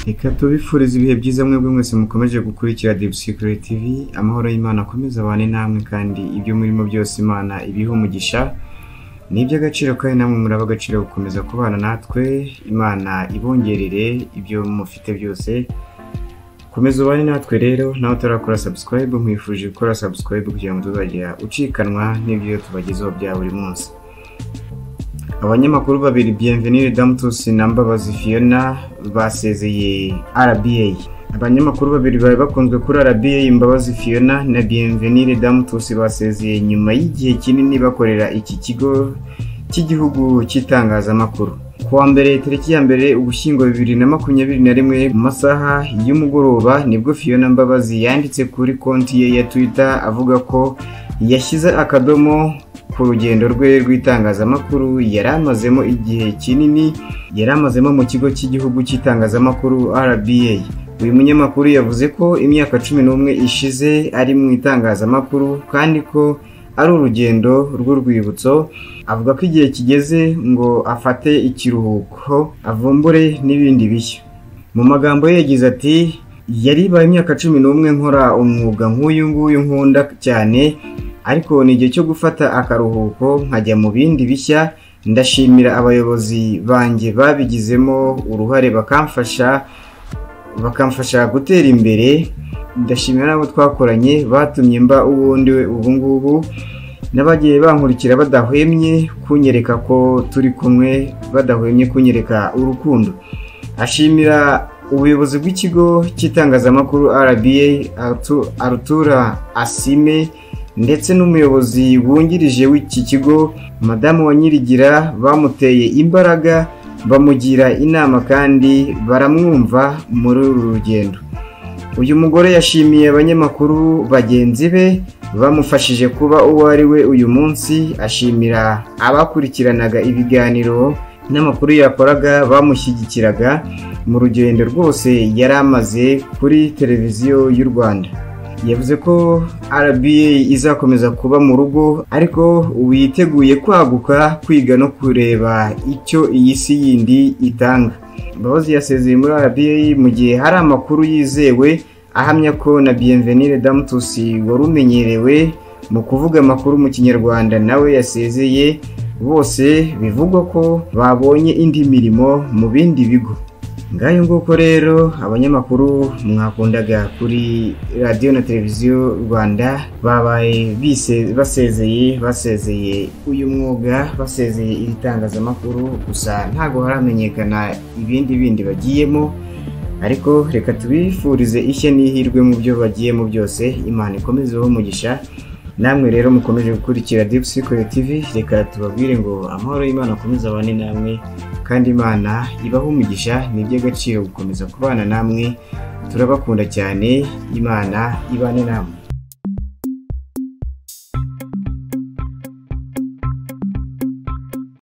Reka tubifurize ibihe byiza mwebwe mwese mukomeje gukurikira Deep Secret TV. Amahoro y'Imana akomeza abane namwe kandi ibyo murimo byose Imana ibiho umugisha. Nibyo agaciro kandi namwe muri abagaciro gukomeza kubana natwe. Imana ibongerere ibyo mufite byose. Komeza ubane natwe rero, nawe utarakora subscribe mwifuje gukora subscribe kugira ngo tuzajya ucikanwa n'ibyo tubagezaho bya buri munsi. Abanyamakuru babiri Bienvenue Damtus na Mbabazi Fiona basezeye RBA. Abanyamakuru babiri bari bakunzwe kuri RBA, Mbabazi Fiona na Bienvenue Damtus basezeye nyuma y'igihe kinini bakorera iki kigo cy'igihugu cy'itangazamakuru. Kuwa mbere tariki ya mbere Ugushyingo 2021 mu masaha y'umugoroba nibwo Fiona Mbabazi yanditse kuri konti ye ya Twitter avuga ko yashyize akadomo ku rugendo rwe rw'itangazamakuru yaramazemo igihe kinini yaramazemo mu kigo cy'igihugu cy'itangazamakuru RBA. Uyu munyamakuru yavuze ko imyaka 11 ishize ari mu itangazamakuru kandi ko ari urugendo rw'urwibutso. Avuga ko igihe kigeze ngo afate ikiruhuko avumbure n'ibindi bishya. Mu magambo ye yagize ati yari baye imyaka 11 nkora umwuga nk'uyu nguyu nkunda cyane, ariko ni igihe cyo gufata akaruhuko nkajya mu bindi bishya. Ndashimira abayobozi banjye babigizemo uruhare bakamfasha gutera imbere. Ndashimira nabo twakoranye batumye mba ubundi we ubu ngubu, n'abagiye bankurikira badahwemye kunyereka ko turi kumwe, badahwemye kunyereka urukundo. Ashimira ubuyobozi bw'ikigo cy'itangazamakuru RBA Artura Asime ndetse n'umuyobozi wungirije w'iki kigo Madamu Wanyirigira, bamuteye imbaraga bamugira inama kandi baramwumva muri uru rugendo. Uyu mugore yashimiye abanyamakuru bagenzi be bamufashije kuba uwo ari we uyu munsi. Ashimira abakurikiranaga ibiganiro n'amakuru yakoraga bamushyigikiraga mu rugendo rwose yaramaze kuri televiziyo y'u Rwanda. Yavuze ko RBA izakomeza kuba mu rugo, ariko witeguye kwaguka, kwiga no kureba icyo iyi si yindi itanga. Mbabazi yasezeye muri RBA mu gihe hari amakuru yizewe ahamya ko na Bienvenue Damtus warumenyerewe mu kuvuga amakuru mu Kinyarwanda nawe yasezeye. Bose bivugwa ko babonye indi mirimo mu bindi bigo. Ngayo nguko rero abanyamakuru mwakundaga kuri radio na televiziyo Rwanda babaye basezeye uyu mwuga, basezeye ibitangazamakuru. Gusa ntago haramenyekana ibindi bagiyemo, ariko reka tubifurize ishye n'ihirwe mu byo bagiyemo byose. Imana ikomezeho umugisha. Namwe rero mukomeje gukurikira Deep Secret TV, reka tubabwire ngo amahoro y'Imana akomeza abane namwe kandi Imana ibaho umugisha. Ni by'agaciro gukomeza kubana namwe, turabakunda cyane. Imana ibane namwe.